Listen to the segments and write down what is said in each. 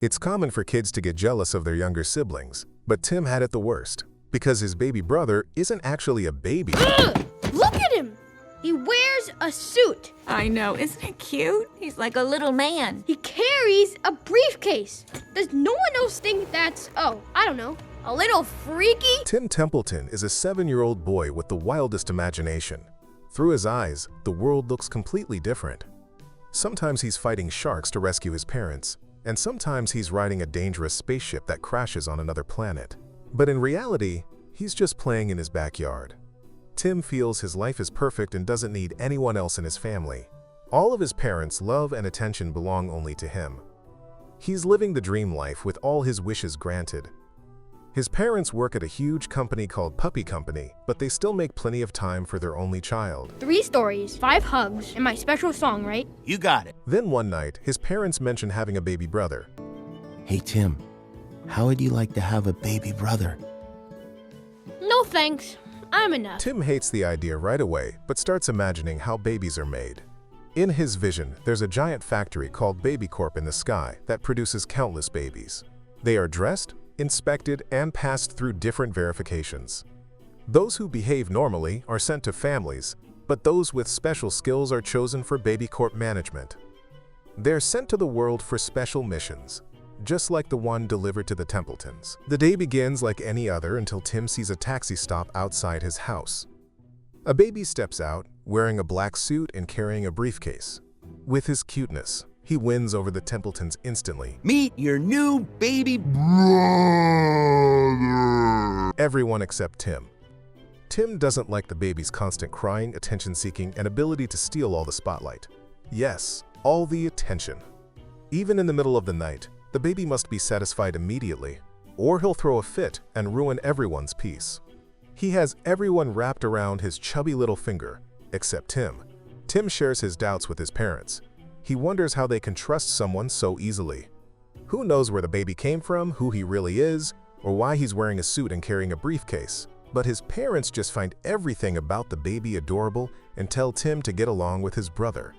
It's common for kids to get jealous of their younger siblings, but Tim had it the worst, because his baby brother isn't actually a baby. Ugh! Look at him! He wears a suit. I know, isn't it cute? He's like a little man. He carries a briefcase. Does no one else think that's, I don't know, a little freaky? Tim Templeton is a 7-year-old boy with the wildest imagination. Through his eyes, the world looks completely different. Sometimes he's fighting sharks to rescue his parents, and sometimes he's riding a dangerous spaceship that crashes on another planet. But in reality, he's just playing in his backyard. Tim feels his life is perfect and doesn't need anyone else in his family. All of his parents' love and attention belong only to him. He's living the dream life with all his wishes granted. His parents work at a huge company called Puppy Company, but they still make plenty of time for their only child. 3 stories, 5 hugs, and my special song, right? You got it. Then one night, his parents mention having a baby brother. Hey, Tim, how would you like to have a baby brother? No thanks. I'm enough. Tim hates the idea right away, but starts imagining how babies are made. In his vision, there's a giant factory called Baby Corp in the sky that produces countless babies. They are dressed, inspected, and passed through different verifications. Those who behave normally are sent to families, but those with special skills are chosen for Baby Corp management. They're sent to the world for special missions, just like the one delivered to the Templetons. The day begins like any other until Tim sees a taxi stop outside his house. A baby steps out, wearing a black suit and carrying a briefcase. With his cuteness, he wins over the Templetons instantly. Meet your new baby brother. Everyone except Tim. Tim doesn't like the baby's constant crying, attention-seeking, and ability to steal all the spotlight. Yes, all the attention. Even in the middle of the night, the baby must be satisfied immediately, or he'll throw a fit and ruin everyone's peace. He has everyone wrapped around his chubby little finger, except Tim. Tim shares his doubts with his parents. He wonders how they can trust someone so easily. Who knows where the baby came from, who he really is, or why he's wearing a suit and carrying a briefcase. But his parents just find everything about the baby adorable and tell Tim to get along with his brother.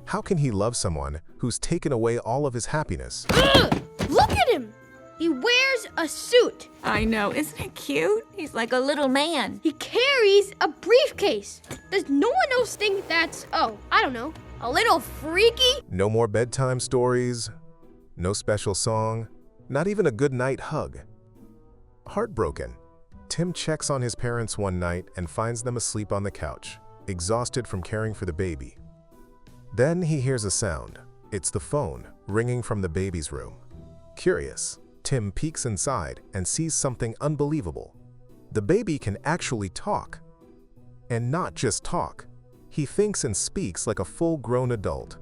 How can he love someone who's taken away all of his happiness? Ugh! Look at him! He wears a suit. I know, isn't it cute? He's like a little man. He carries a briefcase. Does no one else think that's, I don't know, a little freaky? No more bedtime stories, no special song, not even a good night hug. Heartbroken, Tim checks on his parents one night and finds them asleep on the couch, exhausted from caring for the baby. Then he hears a sound. It's the phone, ringing from the baby's room. Curious, Tim peeks inside and sees something unbelievable. The baby can actually talk. And not just talk. He thinks and speaks like a full-grown adult.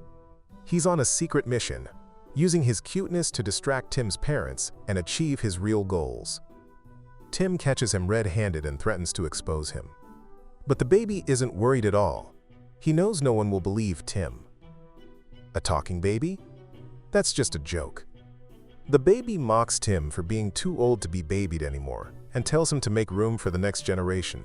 He's on a secret mission, using his cuteness to distract Tim's parents and achieve his real goals. Tim catches him red-handed and threatens to expose him. But the baby isn't worried at all. He knows no one will believe Tim. A talking baby? That's just a joke. The baby mocks Tim for being too old to be babied anymore and tells him to make room for the next generation.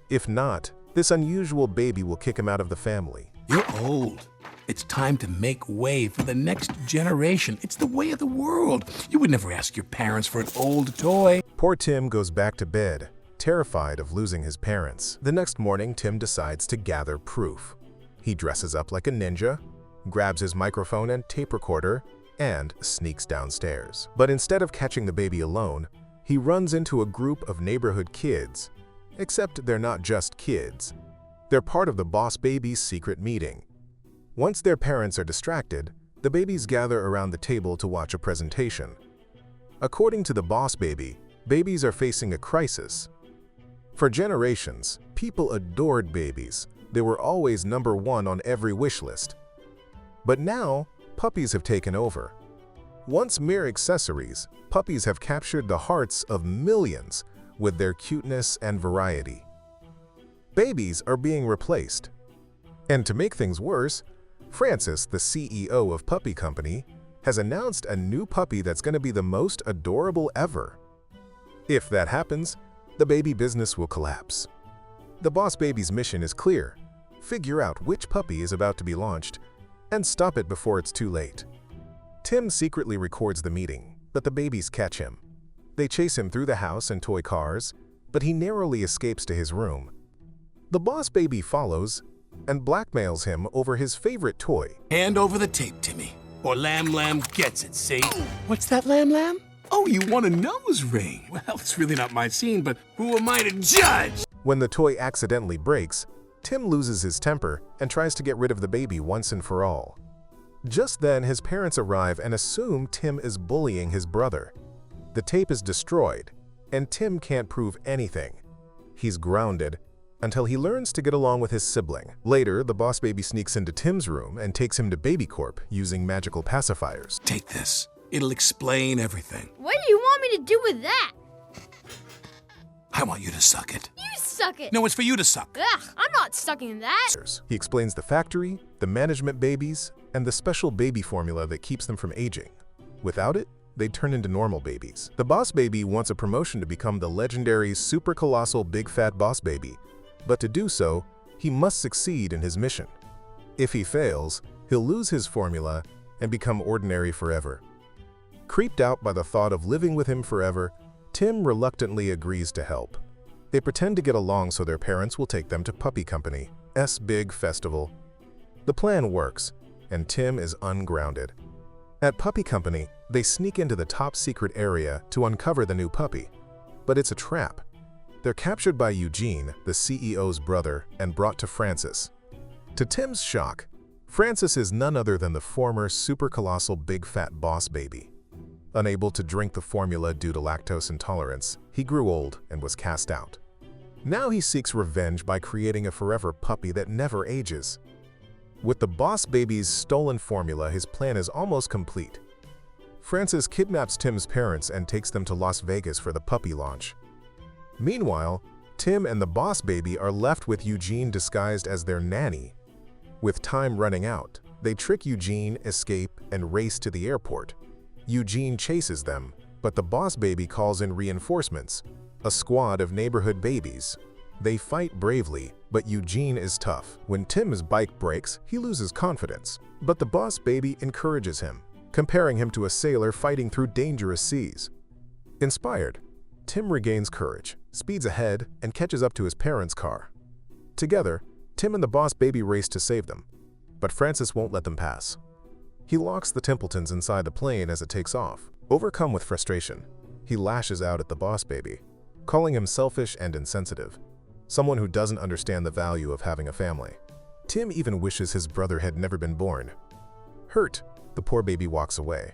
If not, this unusual baby will kick him out of the family. You're old. It's time to make way for the next generation. It's the way of the world. You would never ask your parents for an old toy. Poor Tim goes back to bed, terrified of losing his parents. The next morning, Tim decides to gather proof. He dresses up like a ninja, grabs his microphone and tape recorder, and sneaks downstairs. But instead of catching the baby alone, he runs into a group of neighborhood kids. Except they're not just kids. They're part of the Boss Baby's secret meeting. Once their parents are distracted, the babies gather around the table to watch a presentation. According to the Boss Baby, babies are facing a crisis. For generations, people adored babies. They were always number one on every wish list. But now, puppies have taken over. Once mere accessories, puppies have captured the hearts of millions with their cuteness and variety. Babies are being replaced. And to make things worse, Francis, the CEO of Puppy Company, has announced a new puppy that's going to be the most adorable ever. If that happens, the baby business will collapse. The Boss Baby's mission is clear: figure out which puppy is about to be launched and stop it before it's too late. Tim secretly records the meeting, but the babies catch him. They chase him through the house in toy cars, but he narrowly escapes to his room. The boss baby follows and blackmails him over his favorite toy. Hand over the tape, Timmy, or Lamb Lamb gets it, see? What's that, Lamb Lamb? Oh, you want a nose ring? Well, it's really not my scene, but who am I to judge? When the toy accidentally breaks, Tim loses his temper and tries to get rid of the baby once and for all. Just then, his parents arrive and assume Tim is bullying his brother. The tape is destroyed, and Tim can't prove anything. He's grounded until he learns to get along with his sibling. Later, the boss baby sneaks into Tim's room and takes him to Baby Corp using magical pacifiers. Take this. It'll explain everything. What do you want me to do with that? I want you to suck it. You suck it. No, it's for you to suck. Ugh, I'm not sucking that. He explains the factory, the management babies, and the special baby formula that keeps them from aging. Without it, they'd turn into normal babies. The boss baby wants a promotion to become the legendary super colossal big fat boss baby, but to do so, he must succeed in his mission. If he fails, he'll lose his formula and become ordinary forever. Creeped out by the thought of living with him forever, Tim reluctantly agrees to help. They pretend to get along so their parents will take them to Puppy Company's big festival. The plan works, and Tim is ungrounded. At Puppy Company, they sneak into the top-secret area to uncover the new puppy. But it's a trap. They're captured by Eugene, the CEO's brother, and brought to Francis. To Tim's shock, Francis is none other than the former super-colossal big fat boss baby. Unable to drink the formula due to lactose intolerance, he grew old and was cast out. Now he seeks revenge by creating a forever puppy that never ages. With the boss baby's stolen formula, his plan is almost complete. Francis kidnaps Tim's parents and takes them to Las Vegas for the puppy launch. Meanwhile, Tim and the boss baby are left with Eugene disguised as their nanny. With time running out, they trick Eugene, escape, and race to the airport. Eugene chases them, but the boss baby calls in reinforcements, a squad of neighborhood babies. They fight bravely, but Eugene is tough. When Tim's bike breaks, he loses confidence, but the boss baby encourages him, comparing him to a sailor fighting through dangerous seas. Inspired, Tim regains courage, speeds ahead, and catches up to his parents' car. Together, Tim and the boss baby race to save them, but Francis won't let them pass. He locks the Templetons inside the plane as it takes off. Overcome with frustration, he lashes out at the boss baby, calling him selfish and insensitive, someone who doesn't understand the value of having a family. Tim even wishes his brother had never been born. Hurt, the poor baby walks away.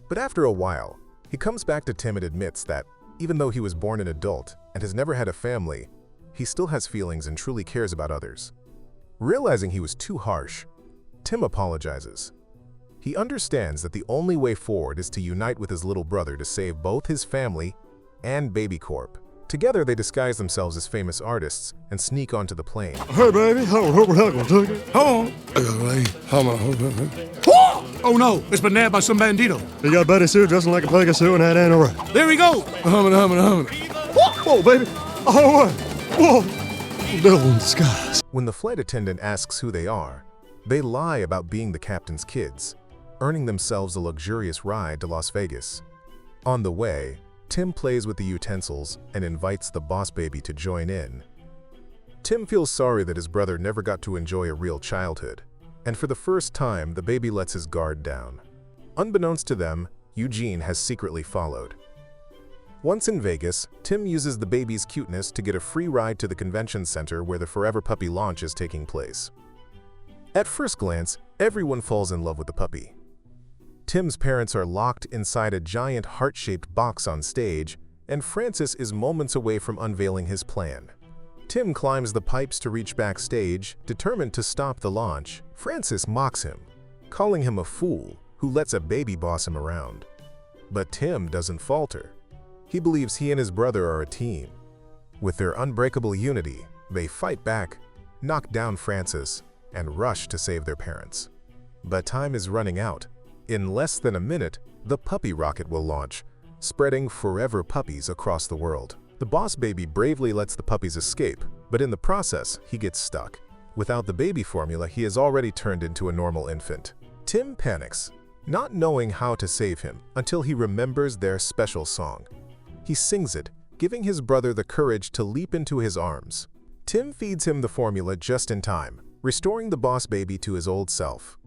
But after a while, he comes back to Tim and admits that, even though he was born an adult and has never had a family, he still has feelings and truly cares about others. Realizing he was too harsh, Tim apologizes. He understands that the only way forward is to unite with his little brother to save both his family and Baby Corp. Together, they disguise themselves as famous artists and sneak onto the plane. Hey, baby, hold on. Oh no, it's been nabbed by some bandito. You got Betty Sue dressing like a Pegasus and that ain't alright. There we go. Humming. Whoa, baby. Oh, whoa. Devil in disguise. When the flight attendant asks who they are, they lie about being the captain's kids, earning themselves a luxurious ride to Las Vegas. On the way, Tim plays with the utensils and invites the boss baby to join in. Tim feels sorry that his brother never got to enjoy a real childhood, and for the first time, the baby lets his guard down. Unbeknownst to them, Eugene has secretly followed. Once in Vegas, Tim uses the baby's cuteness to get a free ride to the convention center where the Forever Puppy launch is taking place. At first glance, everyone falls in love with the puppy. Tim's parents are locked inside a giant heart-shaped box on stage, and Francis is moments away from unveiling his plan. Tim climbs the pipes to reach backstage, determined to stop the launch. Francis mocks him, calling him a fool who lets a baby boss him around. But Tim doesn't falter. He believes he and his brother are a team. With their unbreakable unity, they fight back, knock down Francis, and rush to save their parents. But time is running out. In less than a minute, the puppy rocket will launch, spreading forever puppies across the world. The boss baby bravely lets the puppies escape, but in the process, he gets stuck. Without the baby formula, he has already turned into a normal infant. Tim panics, not knowing how to save him until he remembers their special song. He sings it, giving his brother the courage to leap into his arms. Tim feeds him the formula just in time, restoring the boss baby to his old self.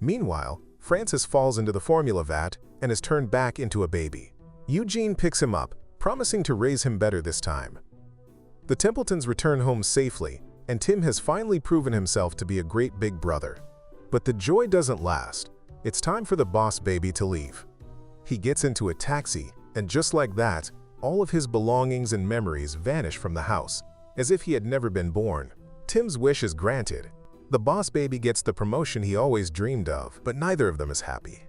Meanwhile, Francis falls into the formula vat and is turned back into a baby. Eugene picks him up, promising to raise him better this time. The Templetons return home safely, and Tim has finally proven himself to be a great big brother. But the joy doesn't last. It's time for the boss baby to leave. He gets into a taxi, and just like that, all of his belongings and memories vanish from the house, as if he had never been born. Tim's wish is granted. The boss baby gets the promotion he always dreamed of, but neither of them is happy.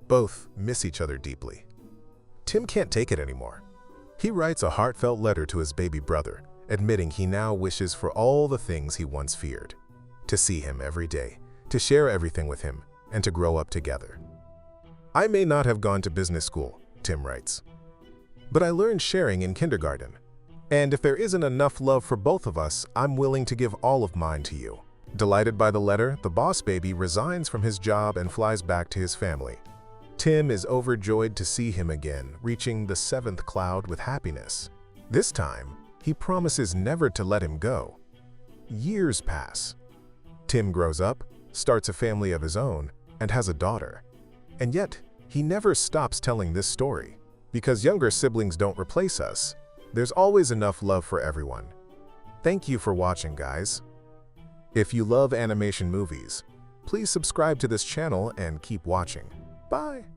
Both miss each other deeply. Tim can't take it anymore. He writes a heartfelt letter to his baby brother, admitting he now wishes for all the things he once feared. To see him every day, to share everything with him, and to grow up together. I may not have gone to business school, Tim writes, but I learned sharing in kindergarten. And if there isn't enough love for both of us, I'm willing to give all of mine to you. Delighted by the letter, the boss baby resigns from his job and flies back to his family. Tim is overjoyed to see him again, reaching the 7th cloud with happiness. This time, he promises never to let him go. Years pass. Tim grows up, starts a family of his own, and has a daughter. And yet, he never stops telling this story. Because younger siblings don't replace us, there's always enough love for everyone. Thank you for watching, guys. If you love animation movies, please subscribe to this channel and keep watching. Bye!